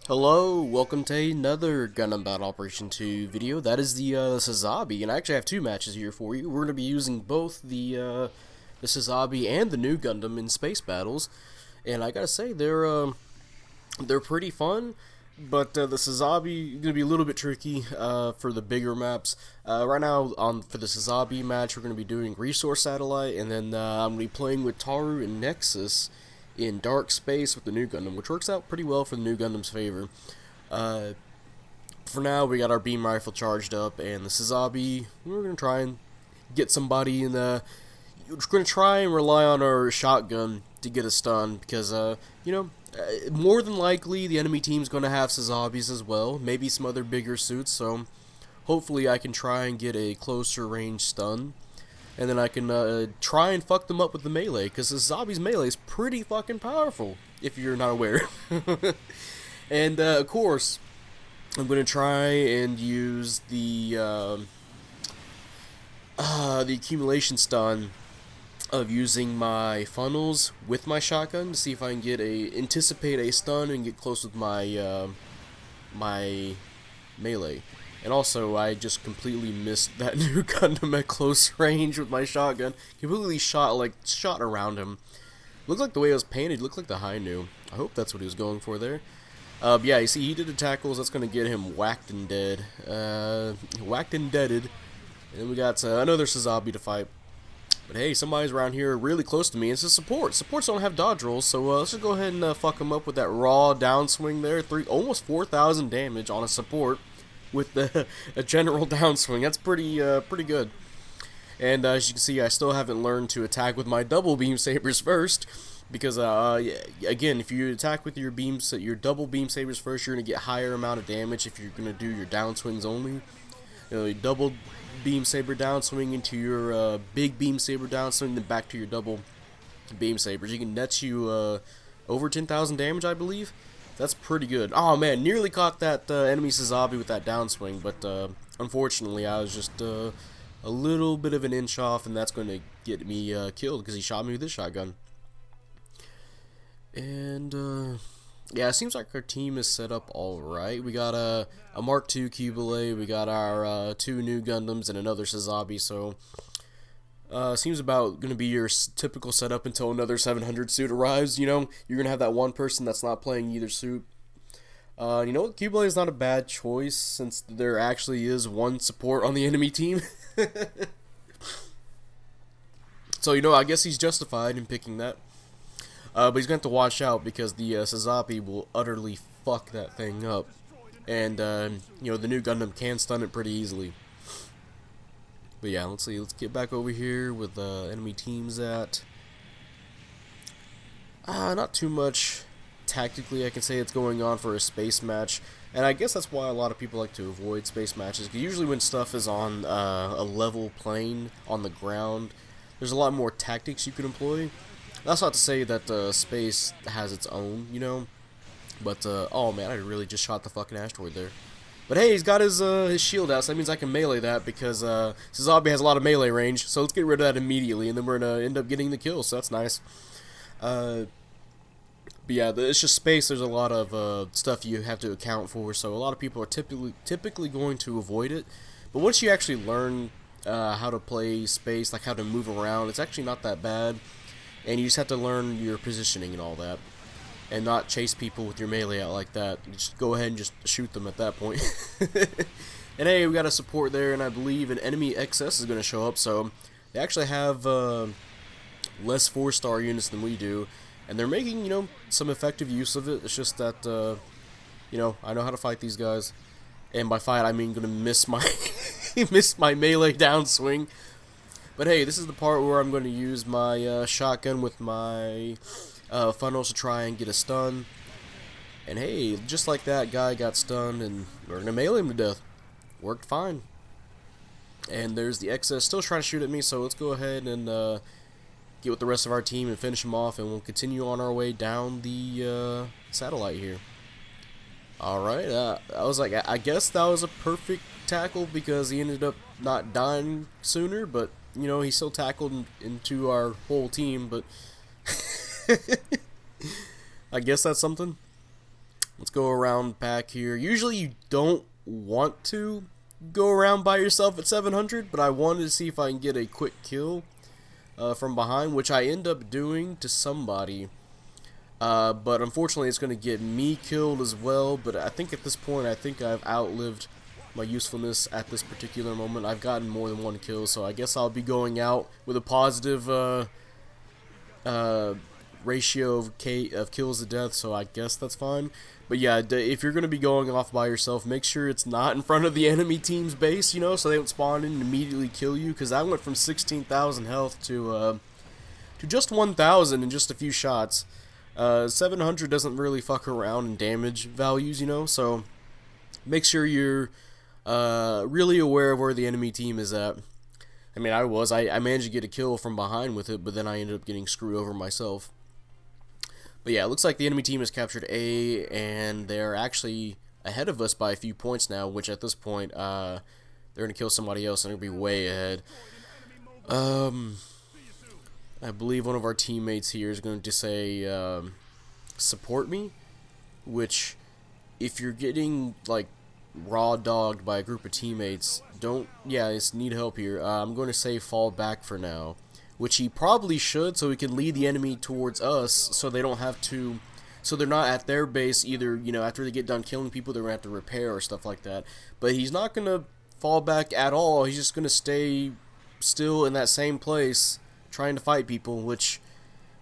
Hello, welcome to another Gundam Battle Operation 2 video. That is the Nuzabi, and I actually have two matches here for you. We're going to be using both the Nuzabi and the new Gundam in space battles, and I gotta say they're pretty fun. But the Nuzabi is going to be a little bit tricky for the bigger maps. Right now, for the Nuzabi match, we're going to be doing Resource Satellite, and then I'm going to be playing with Taru and Nexus in dark space with the new Gundam, which works out pretty well for the new Gundam's favor. For now, we got our beam rifle charged up, and the Nuzabi, we're going to try and get somebody in the... We're going to try and rely on our shotgun to get a stun, because, more than likely, the enemy team's going to have Nuzabis as well, maybe some other bigger suits, so hopefully I can try and get a closer range stun. And then I can try and fuck them up with the melee, because the Nuzabi's melee is pretty fucking powerful, if you're not aware. And, of course, I'm going to try and use the accumulation stun of using my funnels with my shotgun to see if I can anticipate a stun and get close with my, my melee. And also, I just completely missed that new Gundam at close range with my shotgun. Completely shot around him. Looked like the way it was painted, looked like the Hainu. I hope that's what he was going for there. Yeah, you see, he did the tackles. That's going to get him whacked and dead. Whacked and deaded. And then we got another Nuzabi to fight. But hey, somebody's around here really close to me. It's a support. Supports don't have dodge rolls, so let's just go ahead and fuck him up with that raw downswing there. Almost 4,000 damage on a support with a general downswing. That's pretty good. And as you can see, I still haven't learned to attack with my double beam sabers first, because again, if you attack with your double beam sabers first, you're gonna get higher amount of damage if you're gonna do your downswings only. You double beam saber downswing into your big beam saber downswing, then back to your double beam sabers. You can net you over 10,000 damage, I believe. That's pretty good. Oh man, nearly caught that enemy Nuzabi with that downswing, but unfortunately I was just a little bit of an inch off, and that's going to get me killed because he shot me with his shotgun. And yeah, it seems like our team is set up alright. We got a Mark II Cubile, we got our two new Gundams, and another Nuzabi, so seems about going to be your typical setup until another 700 suit arrives. You know, you're going to have that one person that's not playing either suit. You know what, Cubile is not a bad choice, since there actually is one support on the enemy team. So, you know, I guess he's justified in picking that. But he's going to have to watch out, because the Nuzabi will utterly fuck that thing up. And, you know, the new Gundam can stun it pretty easily. But yeah, let's see. Let's get back over here with the enemy teams at. Not too much tactically I can say it's going on for a space match. And I guess that's why a lot of people like to avoid space matches. Because usually when stuff is on a level plane on the ground, there's a lot more tactics you can employ. That's not to say that space has its own, you know. But, oh man, I really just shot the fucking asteroid there. But hey, he's got his shield out, so that means I can melee that, because Nuzabi has a lot of melee range, so let's get rid of that immediately, and then we're going to end up getting the kill, so that's nice. But yeah, it's just space. There's a lot of stuff you have to account for, so a lot of people are typically going to avoid it. But once you actually learn how to play space, like how to move around, it's actually not that bad, and you just have to learn your positioning and all that. And not chase people with your melee out like that. You just go ahead and just shoot them at that point. And hey, we got a support there, and I believe an enemy XS is going to show up, so they actually have less 4-star units than we do, and they're making, you know, some effective use of it. It's just that, you know, I know how to fight these guys, and by fight I mean going to miss my miss my melee downswing. But hey, this is the part where I'm going to use my shotgun with my funnels to try and get a stun. And hey, just like that, guy got stunned, and we're going to melee him to death. Worked fine. And there's the XS still trying to shoot at me, so let's go ahead and get with the rest of our team and finish him off, and we'll continue on our way down the satellite here. Alright, I guess that was a perfect tackle, because he ended up not dying sooner, but, you know, he still tackled into our whole team, but I guess that's something. Let's go around back here. Usually you don't want to go around by yourself at 700, but I wanted to see if I can get a quick kill from behind, which I end up doing to somebody. But unfortunately it's going to get me killed as well. But I think at this point, I think I've outlived my usefulness at this particular moment. I've gotten more than one kill, so I guess I'll be going out with a positive ratio of kills to death, so I guess that's fine. But yeah, if you're going to be going off by yourself, make sure it's not in front of the enemy team's base, you know, so they don't spawn in and immediately kill you, because I went from 16,000 health to just 1,000 in just a few shots. 700 doesn't really fuck around in damage values, you know, so make sure you're really aware of where the enemy team is at. I mean, I managed to get a kill from behind with it, but then I ended up getting screwed over myself. But yeah, it looks like the enemy team has captured A, and they're actually ahead of us by a few points now, which at this point, they're going to kill somebody else, and they're going to be way ahead. I believe one of our teammates here is going to say, support me, which, if you're getting, like, raw dogged by a group of teammates, just need help here. I'm going to say fall back for now, which he probably should, so he can lead the enemy towards us, so they don't have to, so they're not at their base either, you know, after they get done killing people, they're going to have to repair or stuff like that. But he's not going to fall back at all. He's just going to stay still in that same place, trying to fight people, which,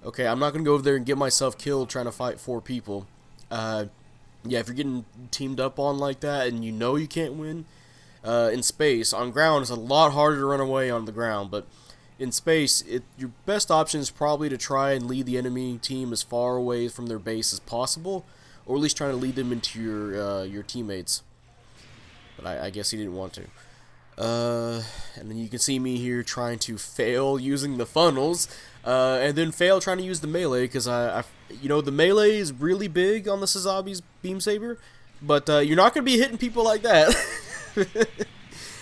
okay, I'm not going to go over there and get myself killed trying to fight 4 people. Yeah, if you're getting teamed up on like that and you know you can't win, in space, on ground, it's a lot harder to run away on the ground, but in space, your best option is probably to try and lead the enemy team as far away from their base as possible, or at least trying to lead them into your teammates. But I guess he didn't want to. And then you can see me here trying to fail using the funnels, and then fail trying to use the melee, because you know, the melee is really big on the Nuzabi's beam saber, but you're not going to be hitting people like that.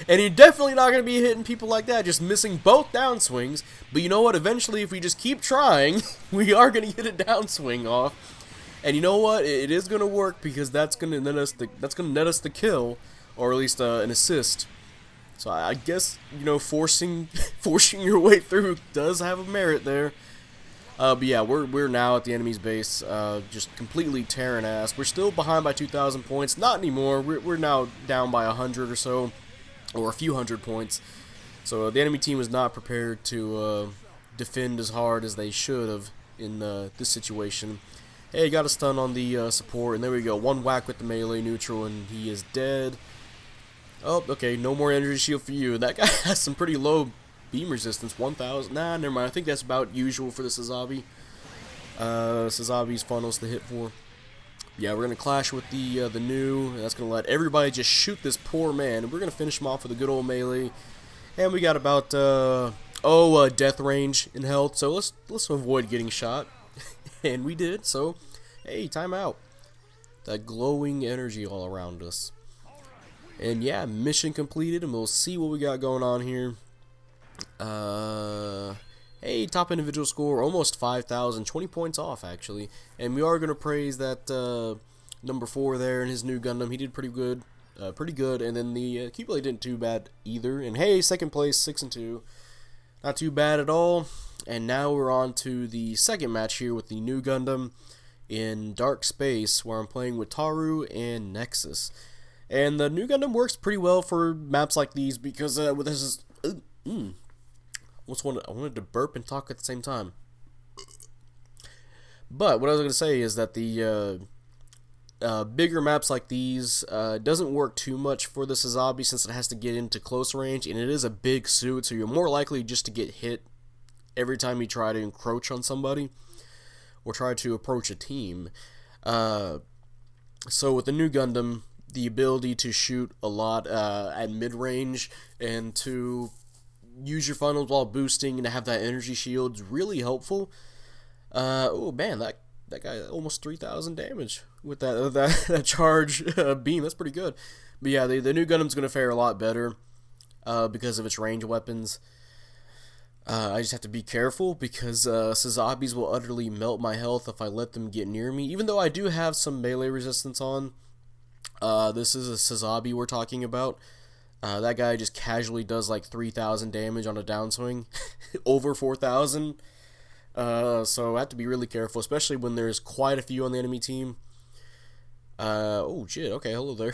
And you're definitely not going to be hitting people like that, just missing both downswings. But you know what? Eventually, if we just keep trying, we are going to get a downswing off. And you know what? It is going to work, because that's going to net us the kill, or at least an assist. So I guess, you know, forcing your way through does have a merit there. But yeah, we're now at the enemy's base, just completely tearing ass. We're still behind by 2,000 points. Not anymore. We're now down by 100 or so, or a few hundred points. So the enemy team was not prepared to defend as hard as they should have in this situation. Hey, got a stun on the support, and there we go. One whack with the melee neutral, and he is dead. Oh, okay, no more energy shield for you. That guy has some pretty low beam resistance, 1,000. Nah, never mind. I think that's about usual for the Nuzabi. Nuzabi's funnels to hit for. Yeah, we're gonna clash with the new, and that's gonna let everybody just shoot this poor man. And we're gonna finish him off with a good old melee. And we got about death range in health, so let's avoid getting shot. And we did. So, hey, time out. That glowing energy all around us. And yeah, mission completed, and we'll see what we got going on here. Hey, top individual score, almost 5,000, 20 points off actually. And we are going to praise that number 4 there in his new Gundam. He did pretty good, and then the Keyblade didn't too bad either. And hey, second place, 6-2, not too bad at all. And now we're on to the second match here with the new Gundam in Dark Space, where I'm playing with Taru and Nexus. And the new Gundam works pretty well for maps like these, because with this is I wanted to burp and talk at the same time. But what I was going to say is that the bigger maps like these doesn't work too much for the Nuzabi, since it has to get into close range, and it is a big suit, so you're more likely just to get hit every time you try to encroach on somebody or try to approach a team. So with the new Gundam, the ability to shoot a lot at mid-range and to use your funnels while boosting and to have that energy shield is really helpful. Oh man, that guy almost 3,000 damage with that charge beam. That's pretty good. But yeah, the new Gundam's going to fare a lot better because of its range weapons. I just have to be careful because Sazabis will utterly melt my health if I let them get near me. Even though I do have some melee resistance on. This is a Sazabi we're talking about. That guy just casually does like 3,000 damage on a downswing. Over 4,000. So I have to be really careful, especially when there's quite a few on the enemy team. Oh shit, okay, hello there.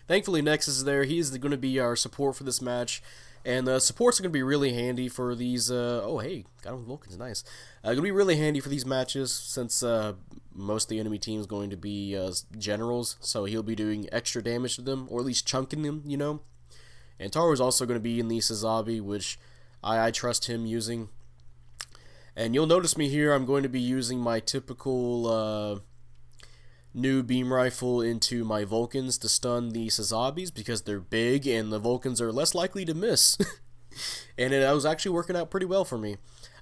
Thankfully Nexus is there. He's going to be our support for this match. And supports are going to be really handy for these, oh hey, got him with Vulcans, nice. Going to be really handy for these matches since most of the enemy team is going to be generals. So he'll be doing extra damage to them, or at least chunking them, you know. And Taro's also going to be in the Sazabi, which I trust him using. And you'll notice me here, I'm going to be using my typical new beam rifle into my Vulcans to stun the Sazabis because they're big and the Vulcans are less likely to miss. And it was actually working out pretty well for me.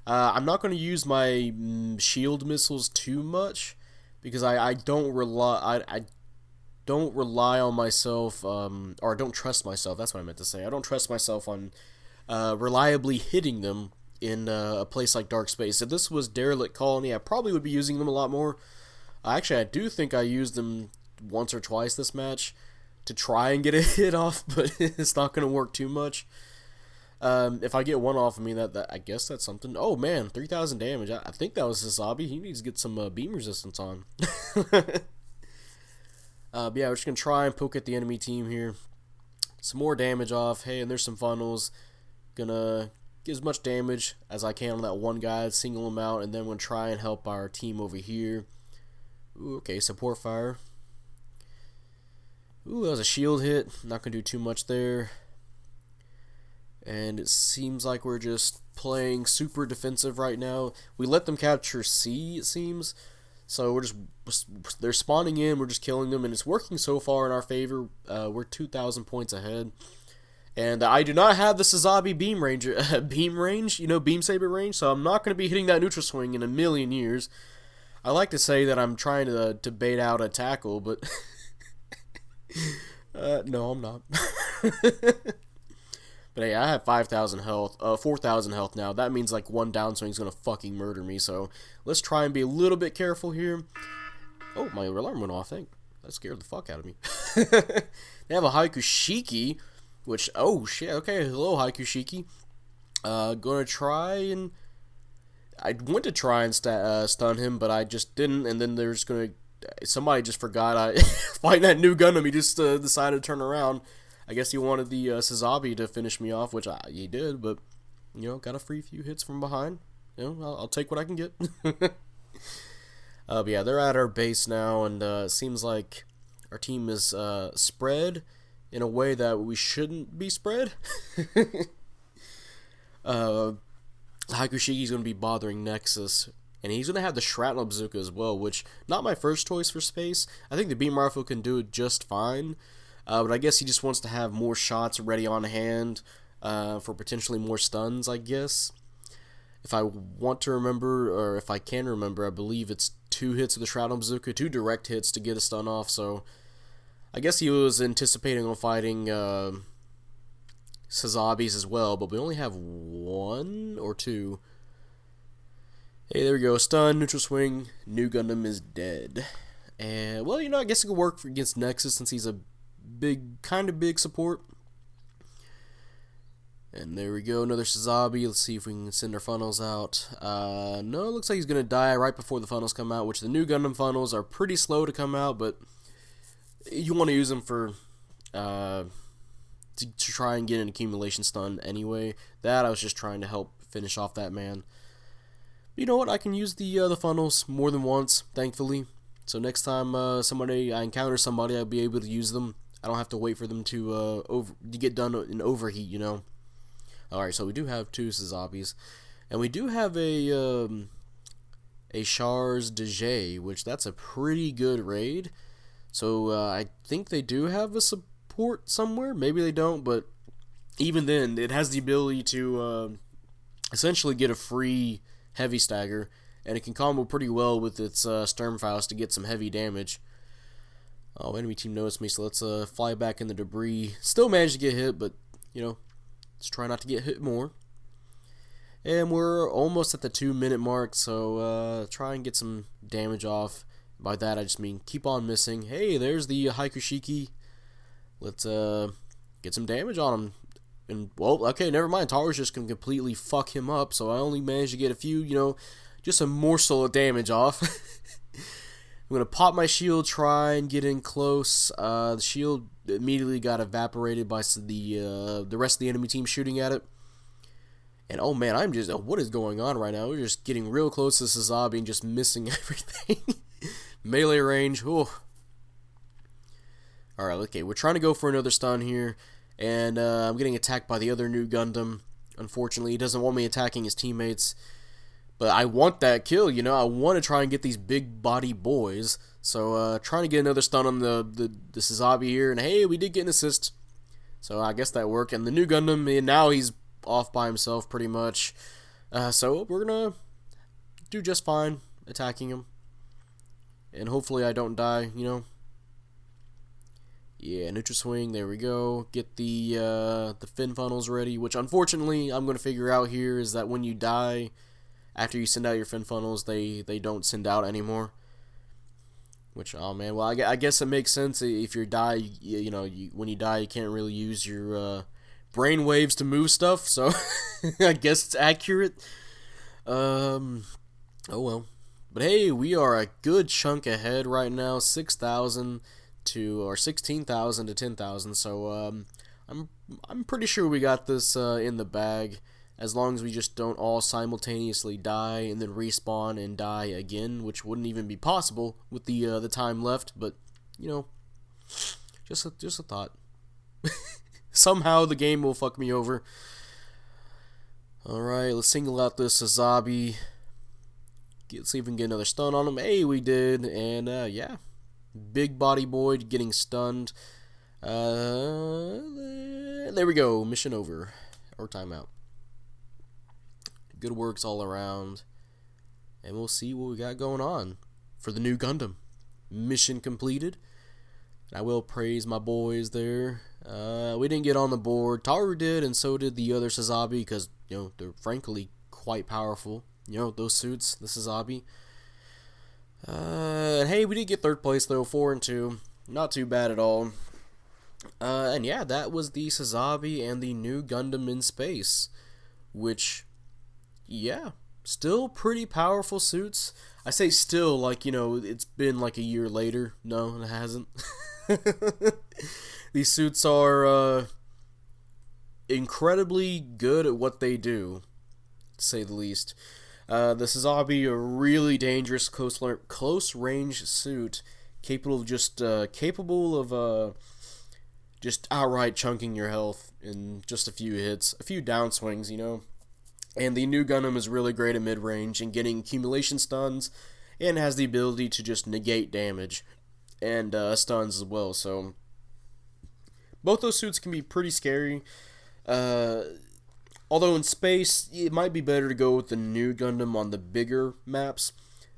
I'm not going to use my shield missiles too much because I don't rely I don't rely on myself or I don't trust myself. That's what I meant to say. I don't trust myself on reliably hitting them in a place like Dark Space. If this was Derelict Colony, I probably would be using them a lot more. Actually, I do think I used them once or twice this match to try and get a hit off, but it's not going to work too much. If I get one off of me, that I guess that's something. Oh man, 3,000 damage. I think that was Nuzabi. He needs to get some beam resistance on. But yeah, we're just going to try and poke at the enemy team here. Some more damage off. Hey, and there's some funnels. Gonna get as much damage as I can on that one guy, single him out, and then we'll try and help our team over here. Ooh, okay, support fire. Ooh, that was a shield hit. Not going to do too much there. And it seems like we're just playing super defensive right now. We let them capture C, it seems. So they're spawning in, we're just killing them, and it's working so far in our favor. We're 2,000 points ahead. And I do not have the Nuzabi beam range, you know, beam saber range, so I'm not going to be hitting that neutral swing in a million years. I like to say that I'm trying to bait out a tackle, but no, I'm not. But hey, I have 5,000 health, 4,000 health now. That means like one downswing is gonna fucking murder me. So let's try and be a little bit careful here. Oh, my alarm went off. That scared the fuck out of me. They have a Haikushiki, which, oh shit. Okay, hello Haikushiki. Gonna try and. I went to try and stun him, but I just didn't, and then there's gonna... Somebody just forgot I... fighting that new Gundam, he just decided to turn around. I guess he wanted the Sazabi to finish me off, which he did, but, you know, got a free few hits from behind. You know, I'll take what I can get. But yeah, they're at our base now, and it seems like our team is spread in a way that we shouldn't be spread. Hakushiki's going to be bothering Nexus, and he's going to have the Shrapnel Bazooka as well, which, not my first choice for space. I think the Beam Rifle can do it just fine, but I guess he just wants to have more shots ready on hand for potentially more stuns, I guess. If I want to remember, or if I can remember, I believe it's 2 hits of the Shrapnel Bazooka, 2 direct hits to get a stun off, so I guess he was anticipating on fighting Sazabis as well, but we only have 1 or 2. Hey, there we go. Stun, neutral swing, new Gundam is dead. And, well, you know, I guess it could work against Nexus since he's a kind of big support. And there we go, another Nuzabi. Let's see if we can send our funnels out. No, it looks like he's going to die right before the funnels come out, which the new Gundam funnels are pretty slow to come out, but you want to use them for... to try and get an accumulation stun anyway. That I was just trying to help finish off that man. But you know what? I can use the funnels more than once, thankfully. So next time I encounter somebody, I'll be able to use them. I don't have to wait for them to get done in overheat, you know. Alright, so we do have 2 Sazabis. And we do have a Chars de Jay, which that's a pretty good raid. So I think they do have a support somewhere. Maybe they don't, but even then, it has the ability to essentially get a free heavy stagger, and it can combo pretty well with its Sturmfaust to get some heavy damage. Oh, enemy team noticed me, so let's fly back in the debris. Still managed to get hit, but, you know, let's try not to get hit more. And we're almost at the 2-minute mark, so try and get some damage off. By that I just mean keep on missing. Hey, there's the Haikushiki. Let's get some damage on him. And, well, okay, never mind. Taro's just going to completely fuck him up, so I only managed to get a few, just a morsel of damage off. I'm going to pop my shield, try and get in close. The shield immediately got evaporated by the rest of the enemy team shooting at it. And, oh, man, what is going on right now? We're just getting real close to Nuzabi and just missing everything. Melee range, ooh. Alright, okay, we're trying to go for another stun here. And I'm getting attacked by the other new Gundam. Unfortunately, he doesn't want me attacking his teammates. But I want that kill, I want to try and get these big body boys. So, trying to get another stun on the Nuzabi here. And hey, we did get an assist. So, I guess that worked. And the new Gundam, and now he's off by himself pretty much. So, we're going to do just fine attacking him. And hopefully I don't die, Yeah, neutral swing, there we go. Get the fin funnels ready, which unfortunately I'm going to figure out here is that when you die, after you send out your fin funnels, they don't send out anymore. Which, oh man, well I guess it makes sense if you die, when you die you can't really use your brain waves to move stuff, so I guess it's accurate. Oh well. But hey, we are a good chunk ahead right now, 6,000 or 16,000 to 10,000. So I'm pretty sure we got this in the bag, as long as we just don't all simultaneously die and then respawn and die again, which wouldn't even be possible with the time left. But just a thought. Somehow the game will fuck me over. All right, let's single out this Nuzabi. Let's see if we can get another stun on him. Hey, we did. And, yeah. Big body boy getting stunned. There we go. Mission over. Or timeout. Good works all around. And we'll see what we got going on for the new Gundam. Mission completed. I will praise my boys there. We didn't get on the board. Taru did, and so did the other Nuzabi, because, they're frankly quite powerful. Those suits, the Nuzabi. And hey, we did get third place though, 4-2. Not too bad at all. And yeah, that was the Nuzabi and the new Gundam in space. Which, yeah, still pretty powerful suits. I say still, like, it's been like a year later. No, it hasn't. These suits are incredibly good at what they do, to say the least. The Nuzabi, a really dangerous close range suit, capable of just outright chunking your health in just a few hits, a few downswings, And the new Gundam is really great at mid range and getting accumulation stuns, and has the ability to just negate damage and stuns as well. So both those suits can be pretty scary. Although in space, it might be better to go with the new Gundam on the bigger maps.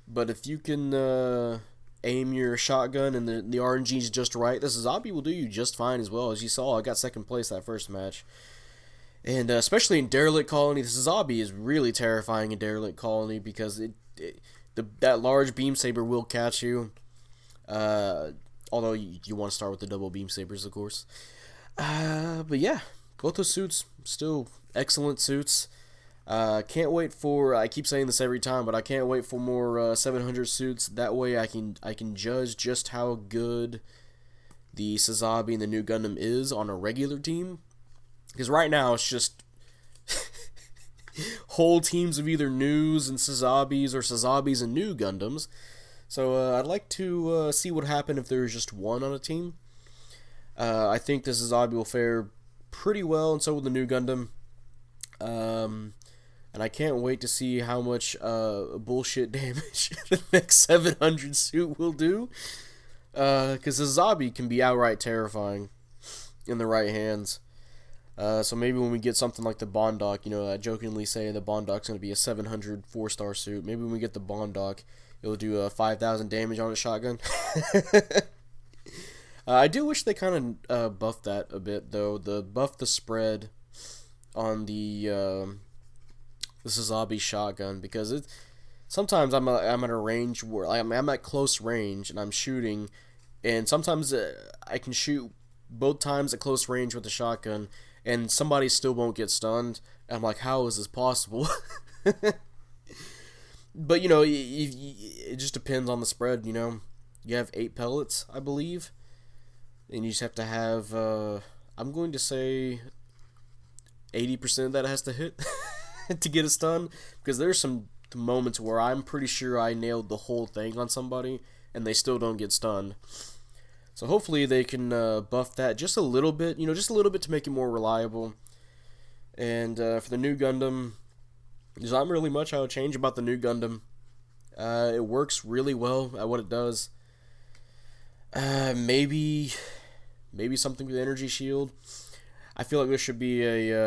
But if you can aim your shotgun and the RNG is just right, the Nuzabi will do you just fine as well. As you saw, I got second place that first match. And especially in Derelict Colony, the Nuzabi is really terrifying in Derelict Colony, because that large beam saber will catch you. Although you want to start with the double beam sabers, of course. But yeah, both those suits still excellent suits. Can't wait for, I keep saying this every time, but I can't wait for more 700 suits. That way I can judge just how good the Nuzabi and the new Gundam is on a regular team. Because right now it's just whole teams of either news and Nuzabis or Nuzabis and new Gundams. So I'd like to see what happens if there's just one on a team. I think the Nuzabi will fare pretty well, and so will the new Gundam. And I can't wait to see how much bullshit damage the next 700 suit will do. Because the Nuzabi can be outright terrifying in the right hands. So maybe when we get something like the Bondoc, I jokingly say the Bondoc's going to be a 700 4-star suit. Maybe when we get the Bondoc, it'll do 5,000 damage on a shotgun. I do wish they kind of buffed that a bit, though. Buff the spread on the the Nuzabi shotgun, because sometimes I'm at a range where I'm at close range and I'm shooting, and sometimes I can shoot both times at close range with the shotgun, and somebody still won't get stunned. And I'm like, how is this possible? But you know, it just depends on the spread. You know, you have 8 pellets, I believe, and you just have to have. I'm going to say 80% of that has to hit to get a stun, because there's some moments where I'm pretty sure I nailed the whole thing on somebody and they still don't get stunned. So hopefully they can buff that just a little bit, you know, just a little bit to make it more reliable. And for the new Gundam, there's not really much I would change about the new Gundam. It works really well at what it does. Maybe something with the energy shield. I feel like there should be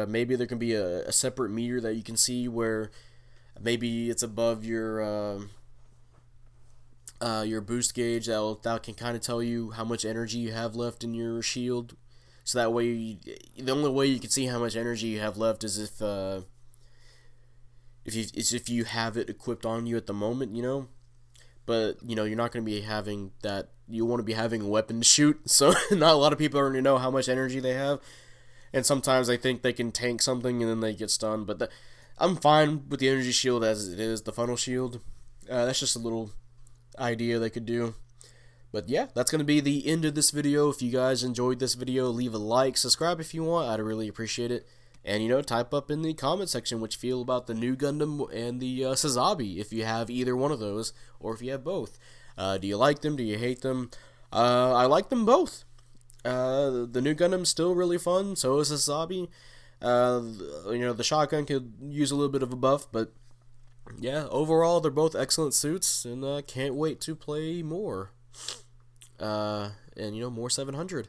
maybe there can be a separate meter that you can see where maybe it's above your boost gauge that can kind of tell you how much energy you have left in your shield. So that way, the only way you can see how much energy you have left is if you have it equipped on you at the moment, you know. But you know, you're not going to be having that. You want to be having a weapon to shoot. So not a lot of people already know how much energy they have. And sometimes they think they can tank something and then they get stunned. But I'm fine with the energy shield as it is, the funnel shield. That's just a little idea they could do. But yeah, that's going to be the end of this video. If you guys enjoyed this video, leave a like, subscribe if you want. I'd really appreciate it. And, you know, type up in the comment section what you feel about the new Gundam and the Nuzabi, if you have either one of those, or if you have both. Do you like them? Do you hate them? I like them both. The new Gundam's still really fun, so is Nuzabi. You know, the shotgun could use a little bit of a buff, but yeah, overall they're both excellent suits, and can't wait to play more. And you know, more 700.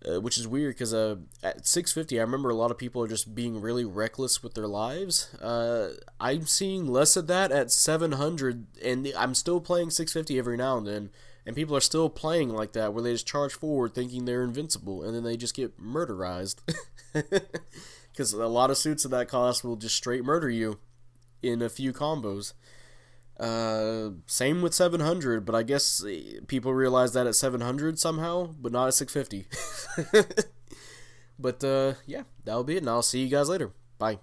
Which is weird because at 650, I remember a lot of people are just being really reckless with their lives. I'm seeing less of that at 700, and I'm still playing 650 every now and then. And people are still playing like that, where they just charge forward thinking they're invincible, and then they just get murderized. Because a lot of suits at that cost will just straight murder you in a few combos. Same with 700, but I guess people realize that at 700 somehow, but not at 650. But yeah, that'll be it, and I'll see you guys later. Bye.